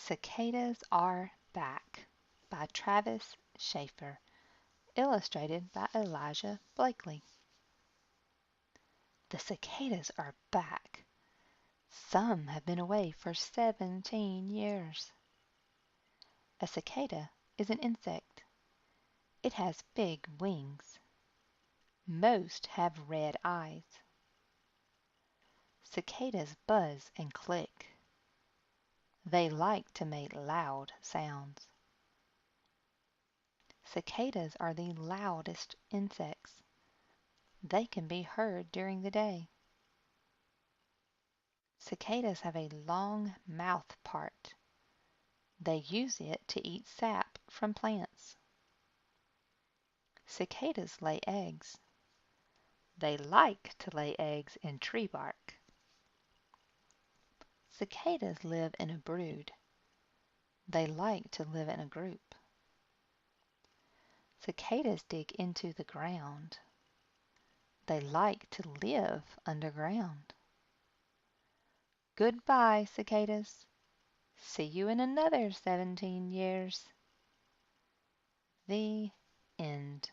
Cicadas Are Back by Travis Schaefer, illustrated by Elijah Blakely. The cicadas are back. Some have been away for 17 years. A cicada is an insect. It has big wings. Most have red eyes. Cicadas buzz and click. They like to make loud sounds. Cicadas are the loudest insects. They can be heard during the day. Cicadas have a long mouth part. They use it to eat sap from plants. Cicadas lay eggs. They like to lay eggs in tree bark. Cicadas live in a brood. They like to live in a group. Cicadas dig into the ground. They like to live underground. Goodbye, cicadas. See you in another 17 years. The end.